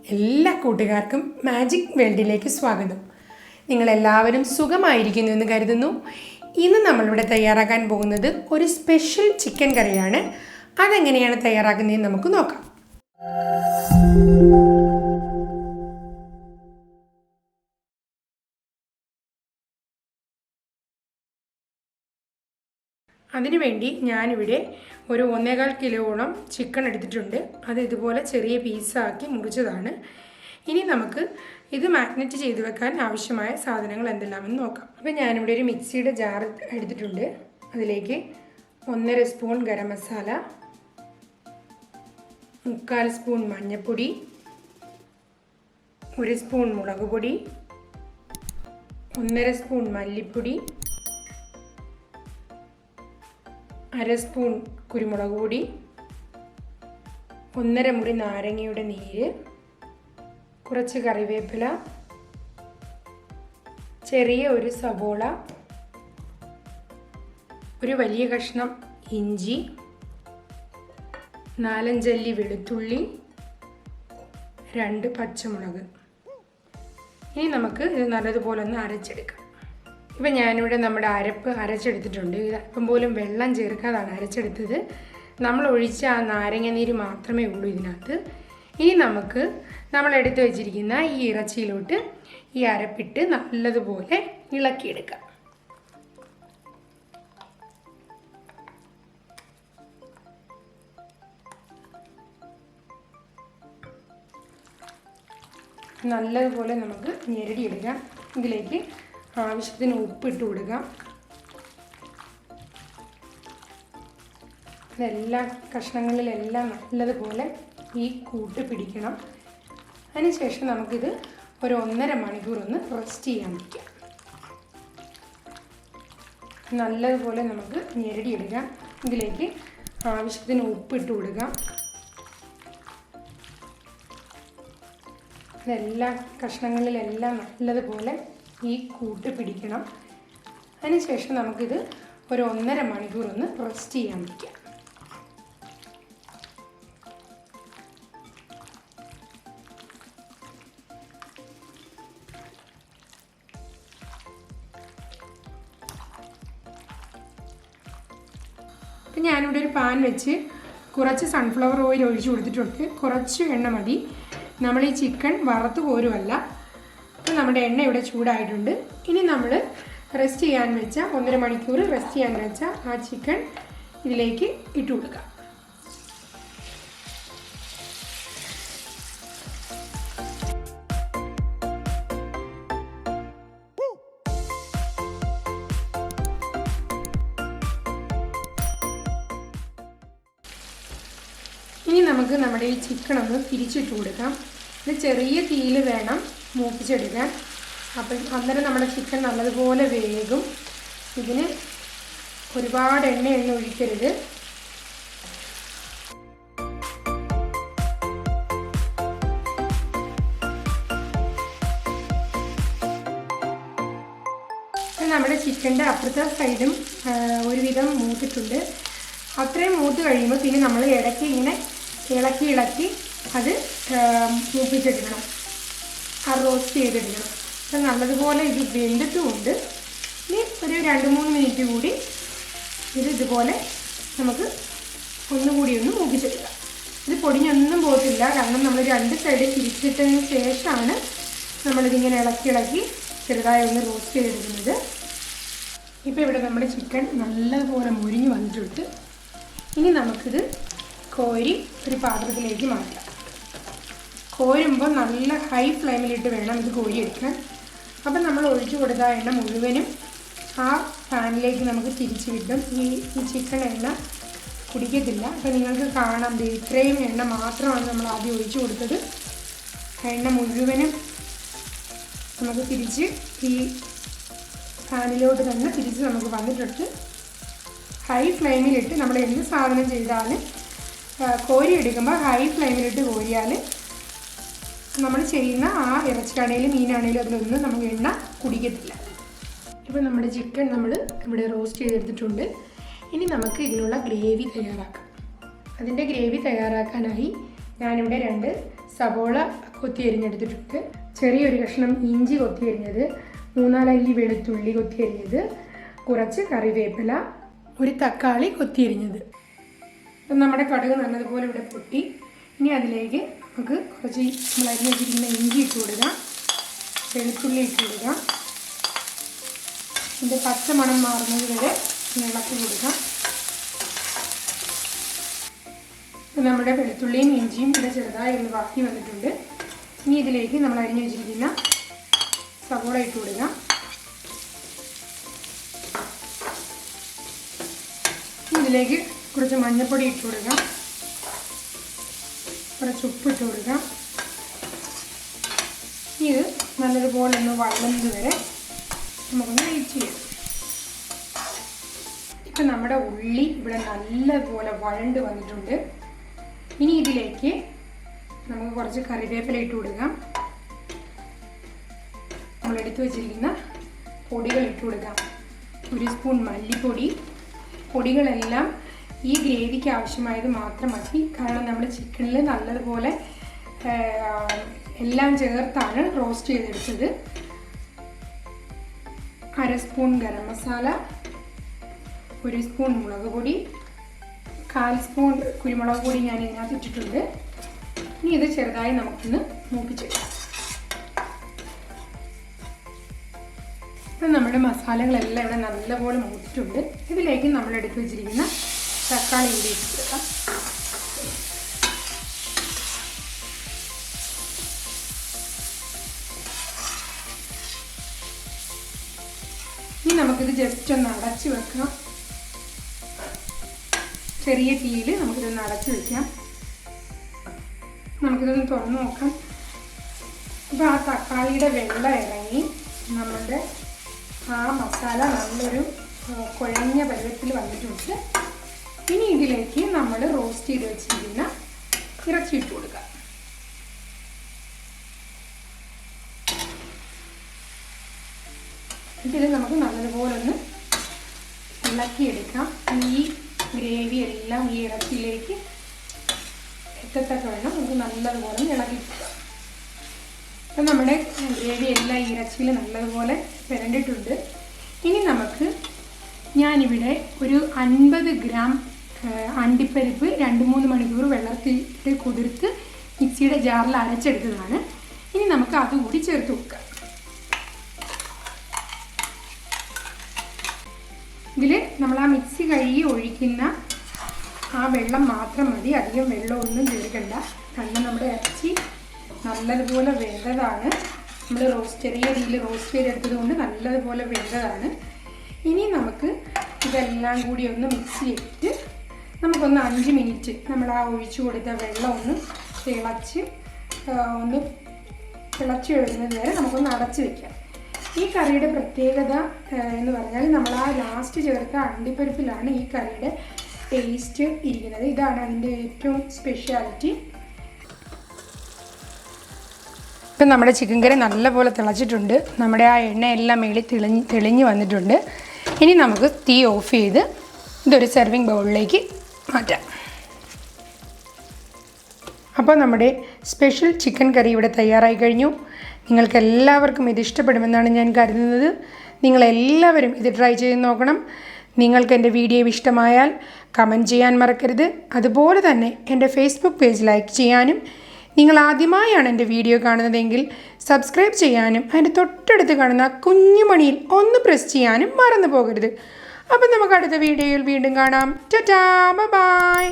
എല്ലാ കൂട്ടുകാർക്കും മാജിക് വേൾഡിലേക്ക് സ്വാഗതം. നിങ്ങളെല്ലാവരും സുഖമായിരിക്കുന്നു എന്ന് കരുതുന്നു. ഇന്ന് നമ്മളിവിടെ തയ്യാറാക്കാൻ പോകുന്നത് ഒരു സ്പെഷ്യൽ ചിക്കൻ കറിയാണ്. അതെങ്ങനെയാണ് തയ്യാറാക്കുന്നതെന്ന് നമുക്ക് നോക്കാം. അതിനുവേണ്ടി ഞാനിവിടെ ഒരു 1.25 കിലോയോളം ചിക്കൻ എടുത്തിട്ടുണ്ട്. അത് ഇതുപോലെ ചെറിയ പീസാക്കി മുറിച്ചതാണ്. ഇനി നമുക്ക് ഇത് മാഗ്നറ്റ് ചെയ്ത് വെക്കാൻ ആവശ്യമായ സാധനങ്ങൾ എന്തെല്ലാമെന്ന് നോക്കാം. അപ്പോൾ ഞാനിവിടെ ഒരു മിക്സിയുടെ ജാർ എടുത്തിട്ടുണ്ട്. അതിലേക്ക് 1.5 സ്പൂൺ ഗരം മസാല, 1/4 സ്പൂൺ മഞ്ഞൾപ്പൊടി, 1 സ്പൂൺ മുളക് പൊടി, 1.5 സ്പൂൺ മല്ലിപ്പൊടി, 1/2 സ്പൂൺ കുരുമുളക് പൊടി, 1.5 മുറി നാരങ്ങയുടെ നീര്, കുറച്ച് കറിവേപ്പില, ചെറിയ ഒരു സവോള, ഒരു വലിയ കഷ്ണം ഇഞ്ചി, 4-5 അല്ലി വെളുത്തുള്ളി, 2 പച്ചമുളക്. ഇനി നമുക്ക് ഇത് നല്ലതുപോലെ ഒന്ന് അരച്ചെടുക്കാം. ഇപ്പം ഞാനിവിടെ നമ്മുടെ അരപ്പ് അരച്ചെടുത്തിട്ടുണ്ട്. ഇത് അല്പം പോലും വെള്ളം ചേർക്കാതാണ് അരച്ചെടുത്തത്. നമ്മൾ ഒഴിച്ച ആ നാരങ്ങ നീര് മാത്രമേ ഉള്ളൂ ഇതിനകത്ത്. ഇനി നമുക്ക് നമ്മൾ എടുത്തു വച്ചിരിക്കുന്ന ഈ ഇറച്ചിയിലോട്ട് ഈ അരപ്പിട്ട് നല്ലതുപോലെ ഇളക്കിയെടുക്കാം. നല്ലതുപോലെ നമുക്ക് ഞെരടിയെടുക്കാം. ഇതിലേക്ക് ആവശ്യത്തിന് ഉപ്പിട്ട് കൊടുക്കാം. എല്ലാ കഷ്ണങ്ങളിലെല്ലാം നല്ലതുപോലെ ഈ കൂട്ട് പിടിക്കണം. അതിനുശേഷം നമുക്കിത് ഒരു 1.5 മണിക്കൂർ ഒന്ന് റെസ്റ്റ് ചെയ്യാൻ വയ്ക്കാം. നല്ലതുപോലെ നമുക്ക് ഞെരടിയെടുക്കാം. ഇതിലേക്ക് ആവശ്യത്തിന് ഉപ്പിട്ട് കൊടുക്കാം. എല്ലാ കഷ്ണങ്ങളിലെല്ലാം നല്ലതുപോലെ ഈ കൂട്ട് പിടിക്കണം. അതിനുശേഷം നമുക്കിത് ഒരു 1.5 മണിക്കൂർ ഒന്ന് റെസ്റ്റ് ചെയ്യാൻ വയ്ക്കാം. അപ്പം ഞാനിവിടെ ഒരു പാൻ വെച്ച് കുറച്ച് സൺഫ്ലവർ ഓയിൽ ഒഴിച്ച് കൊടുത്തിട്ടുണ്ട്. കുറച്ച് എണ്ണ മതി. നമ്മൾ ഈ ചിക്കൻ വറുത്ത് കോരുമല്ല. അപ്പോൾ നമ്മുടെ എണ്ണ ഇവിടെ ചൂടായിട്ടുണ്ട്. ഇനി നമ്മൾ റെസ്റ്റ് ചെയ്യാൻ വെച്ച 1.5 മണിക്കൂർ റെസ്റ്റ് ചെയ്യാൻ വെച്ച ആ ചിക്കൻ ഇതിലേക്ക് ഇട്ട് കൊടുക്കാം. ഇനി നമുക്ക് നമ്മുടെ ഈ ചിക്കൻ ഒന്ന് തിരിച്ചിട്ട് കൊടുക്കാം. ഇത് ചെറിയ തീയിൽ വേണം മൂപ്പിച്ചെടുക്കാൻ. അപ്പം അന്നേരം നമ്മുടെ ചിക്കൻ നല്ലതുപോലെ വേകും. ഇതിന് ഒരുപാട് എണ്ണയൊന്നും ഒഴിക്കരുത്. നമ്മുടെ ചിക്കൻ്റെ അപ്പുറത്തെ സൈഡും ഒരുവിധം മൂത്തിട്ടുണ്ട്. അത്രയും മൂത്ത് കഴിയുമ്പോൾ പിന്നെ നമ്മൾ ഇടയ്ക്ക് ഇങ്ങനെ ഇളക്കി അത് മൂപ്പിച്ചെടുക്കണം. ആ റോസ്റ്റ് ചെയ്തെടുക്കണം. അപ്പം നല്ലതുപോലെ ഇത് വെന്തിട്ടുമുണ്ട്. ഇനി ഒരു 2-3 മിനിറ്റ് കൂടി ഇതുപോലെ നമുക്ക് ഒന്നുകൂടി ഒന്ന് മൂപ്പിച്ചെടുക്കാം. ഇത് പൊടിഞ്ഞൊന്നും പോകത്തില്ല. കാരണം നമ്മൾ 2 സൈഡ് തിരിച്ചിട്ടതിന് ശേഷമാണ് നമ്മളിതിങ്ങനെ ഇളക്കി ചെറുതായി ഒന്ന് റോസ്റ്റ് ചെയ്തെടുക്കുന്നത്. ഇപ്പോൾ ഇവിടെ നമ്മുടെ ചിക്കൻ നല്ലതുപോലെ മുരിഞ്ഞ് വന്നിട്ടുണ്ട്. ഇനി നമുക്കിത് കോരി ഒരു പാത്രത്തിലേക്ക് മാറ്റാം. കോരുമ്പോൾ നല്ല ഹൈ ഫ്ലെയിമിലിട്ട് വേണം ഇത് കോരിയെടുക്കാൻ. അപ്പം നമ്മൾ ഒഴിച്ചു കൊടുത്ത എണ്ണ മുഴുവനും ആ പാനിലേക്ക് നമുക്ക് തിരിച്ച് കിട്ടും. ഈ ചിക്കൻ എണ്ണ കുടിക്കത്തില്ല. അപ്പം നിങ്ങൾക്ക് കാണാം, ഇത്രയും എണ്ണ മാത്രമാണ് നമ്മൾ ആദ്യം ഒഴിച്ചു കൊടുത്തത്. എണ്ണ മുഴുവനും നമുക്ക് തിരിച്ച് ഈ പാനിലോട്ട് തന്നെ തിരിച്ച് നമുക്ക് വന്നിട്ടുണ്ട്. ഹൈ ഫ്ലെയിമിലിട്ട് നമ്മൾ എന്ത് സാധനം ചെയ്താലും കോരി എടുക്കുമ്പോൾ ഹൈ ഫ്ലെയിമിലിട്ട് കോരിയാൽ നമ്മൾ ചെയ്യുന്ന ആ ഇറച്ചിയാണേലും മീനാണേലും അതിലൊന്നും നമുക്ക് എണ്ണ കുടിക്കത്തില്ല. ഇപ്പോൾ നമ്മുടെ ചിക്കൻ നമ്മൾ ഇവിടെ റോസ്റ്റ് ചെയ്തെടുത്തിട്ടുണ്ട്. ഇനി നമുക്ക് ഇതിനുള്ള ഗ്രേവി തയ്യാറാക്കാം. അതിൻ്റെ ഗ്രേവി തയ്യാറാക്കാനായി ഞാനിവിടെ 2 സവോള കൊത്തി അരിഞ്ഞെടുത്തിട്ടുണ്ട്. ചെറിയൊരു കഷ്ണം ഇഞ്ചി കൊത്തി അരിഞ്ഞത്, 3-4 അല്ലി വെളുത്തുള്ളി കൊത്തി അരിഞ്ഞത്, കുറച്ച് കറിവേപ്പില, ഒരു തക്കാളി കൊത്തി അരിഞ്ഞത്. അപ്പം നമ്മുടെ കടുക് നല്ലതുപോലെ ഇവിടെ പൊട്ടി. ഇനി അതിലേക്ക് നമുക്ക് കുറച്ച് നമ്മൾ അരിഞ്ഞ് വെച്ചിരിക്കുന്ന ഇഞ്ചി ഇട്ട് കൊടുക്കാം, വെളുത്തുള്ളി ഇട്ട് കൊടുക്കാം. ഇതിൻ്റെ പച്ചമണം മാറുന്നത് വരെ ഇളക്കി കൊടുക്കാം. നമ്മുടെ വെളുത്തുള്ളിയും ഇഞ്ചിയും ഇവിടെ ചെറുതായി ഒന്ന് വാക്കി വന്നിട്ടുണ്ട്. ഇനി ഇതിലേക്ക് നമ്മൾ അരിഞ്ഞു വെച്ചിരിക്കുന്ന സവോള ഇട്ട് കൊടുക്കാം. ഇതിലേക്ക് കുറച്ച് മഞ്ഞൾപ്പൊടി ഇട്ട് കൊടുക്കാം, കുറച്ച് ഉപ്പ് ഇട്ട് കൊടുക്കാം. ഇത് നല്ലതുപോലെ ഒന്ന് വഴലുന്നത് വരെ നമുക്കൊന്ന് വെയിറ്റ് ചെയ്യാം. ഇപ്പം നമ്മുടെ ഉള്ളി ഇവിടെ നല്ലതുപോലെ വഴണ്ട് വന്നിട്ടുണ്ട്. ഇനി ഇതിലേക്ക് നമുക്ക് കുറച്ച് കറിവേപ്പില ഇട്ട് കൊടുക്കാം. നമ്മൾ എടുത്തു വച്ചിരിക്കുന്ന പൊടികൾ ഇട്ട് കൊടുക്കാം. 1 സ്പൂൺ മല്ലിപ്പൊടി. പൊടികളെല്ലാം ഈ ഗ്രേവിക്ക് ആവശ്യമായത് മാത്രം മതി. കാരണം നമ്മൾ ചിക്കനിൽ നല്ലതുപോലെ എല്ലാം ചേർത്താണ് റോസ്റ്റ് ചെയ്തെടുത്തത്. 1/2 സ്പൂൺ ഗരം മസാല, 1 സ്പൂൺ മുളക് പൊടി, 1/4 സ്പൂൺ കുരുമുളക് പൊടി ഞാൻ ഇതിനകത്ത് ഇട്ടിട്ടുണ്ട്. ഇനി ഇത് ചെറുതായി നമുക്കൊന്ന് മൂപ്പിച്ചെടുക്കാം. ഇപ്പം നമ്മുടെ മസാലകളെല്ലാം ഇവിടെ നല്ലപോലെ മൂത്തിട്ടുണ്ട്. ഇതിലേക്ക് നമ്മൾ എടുത്ത് വെച്ചിരിക്കുന്ന തക്കാളി കൂടി ഇട്ടിട്ട് ഇനി നമുക്കിത് ജസ്റ്റ് ഒന്ന് അടച്ചു വെക്കാം. ചെറിയ തീയിൽ നമുക്കിതൊന്ന് അടച്ചു വെക്കാം. നമുക്കിതൊന്ന് തുറന്ന് നോക്കാം. അപ്പോൾ ആ തക്കാളിയുടെ വെള്ളം ഇറങ്ങി നമ്മുടെ ആ മസാല നല്ലൊരു കുഴഞ്ഞ പരുവത്തിൽ വന്നിട്ടുണ്ട്. ഇനി ഇതിലേക്ക് നമ്മൾ റോസ്റ്റ് ചെയ്ത് വെച്ചിരിക്കുന്ന ഇറച്ചി ഇട്ട് കൊടുക്കാം. ഇതിൽ നമുക്ക് നല്ലതുപോലെ ഒന്ന് ഇളക്കിയെടുക്കാം. ഈ ഗ്രേവി എല്ലാം ഈ ഇറച്ചിയിലേക്ക് എത്തത്തക്ക വേണം നമുക്ക് നല്ലതുപോലെ ഇളക്കിയെടുക്കാം. അപ്പം നമ്മുടെ ഗ്രേവി എല്ലാം ഈ ഇറച്ചിയിൽ നല്ലതുപോലെ പുരണ്ടിട്ടുണ്ട്. ഇനി നമുക്ക് ഞാനിവിടെ ഒരു 50 ഗ്രാം അണ്ടിപ്പരിപ്പ് 2-3 മണിക്കൂർ വെള്ളത്തിലിട്ട് കുതിർത്ത് മിക്സിയുടെ ജാറിൽ അരച്ചെടുത്തതാണ്. ഇനി നമുക്ക് അതുകൂടി ചേർത്ത് കൊടുക്കാം. ഇതിൽ നമ്മൾ ആ മിക്സി കഴുകി ഒഴിക്കുന്ന ആ വെള്ളം മാത്രം മതി, അധികം വെള്ളമൊന്നും ചേർക്കണ്ട. കാരണം നമ്മുടെ ഇറച്ചി നല്ലതുപോലെ വെന്തതാണ്. നമ്മൾ ചെറിയ രീതിയിൽ റോസ്റ്റ് ചെയ്തെടുത്തത് കൊണ്ട് നല്ലതുപോലെ വെന്തതാണ്. ഇനി നമുക്ക് ഇതെല്ലാം കൂടി ഒന്ന് മിക്സ് ചെയ്തിട്ട് നമുക്കൊന്ന് 5 മിനിറ്റ് നമ്മൾ ആ ഒഴിച്ചു കൊടുത്ത വെള്ളം ഒന്ന് തിളച്ച് വരുന്നത് വരെ നമുക്കൊന്ന് അടച്ച് വയ്ക്കാം. ഈ കറിയുടെ പ്രത്യേകത എന്ന് പറഞ്ഞാൽ നമ്മൾ ആ ലാസ്റ്റ് ചേർത്ത അണ്ടിപ്പരിപ്പിലാണ് ഈ കറിയുടെ ടേസ്റ്റ് ഇരിക്കുന്നത്. ഇതാണ് അതിൻ്റെ ഏറ്റവും സ്പെഷ്യാലിറ്റി. ഇപ്പം നമ്മുടെ ചിക്കൻ കറി നല്ലപോലെ തിളച്ചിട്ടുണ്ട്. നമ്മുടെ ആ എണ്ണയെല്ലാം മേളിൽ തെളിഞ്ഞ് വന്നിട്ടുണ്ട്. ഇനി നമുക്ക് തീ ഓഫ് ചെയ്ത് ഇതൊരു സെർവിങ് ബൗളിലേക്ക് മാറ്റാം. അപ്പോൾ നമ്മുടെ സ്പെഷ്യൽ ചിക്കൻ കറി ഇവിടെ തയ്യാറായി കഴിഞ്ഞു. നിങ്ങൾക്ക് എല്ലാവർക്കും ഇത് ഇഷ്ടപ്പെടുമെന്നാണ് ഞാൻ കരുതുന്നത്. നിങ്ങളെല്ലാവരും ഇത് ട്രൈ ചെയ്ത് നോക്കണം. നിങ്ങൾക്ക് എൻ്റെ വീഡിയോ ഇഷ്ടമായാൽ കമൻറ്റ് ചെയ്യാൻ മറക്കരുത്. അതുപോലെ തന്നെ എൻ്റെ ഫേസ്ബുക്ക് പേജ് ലൈക്ക് ചെയ്യാനും, നിങ്ങൾ ആദ്യമായാണ് എൻ്റെ വീഡിയോ കാണുന്നതെങ്കിൽ സബ്സ്ക്രൈബ് ചെയ്യാനും, അതിൻ്റെ തൊട്ടടുത്ത് കാണുന്ന കുഞ്ഞുമണിയിൽ ഒന്ന് പ്രസ് ചെയ്യാനും മറന്നു പോകരുത്. അപ്പം നമുക്ക് അടുത്ത വീഡിയോയിൽ വീണ്ടും കാണാം. Tata, bye bye.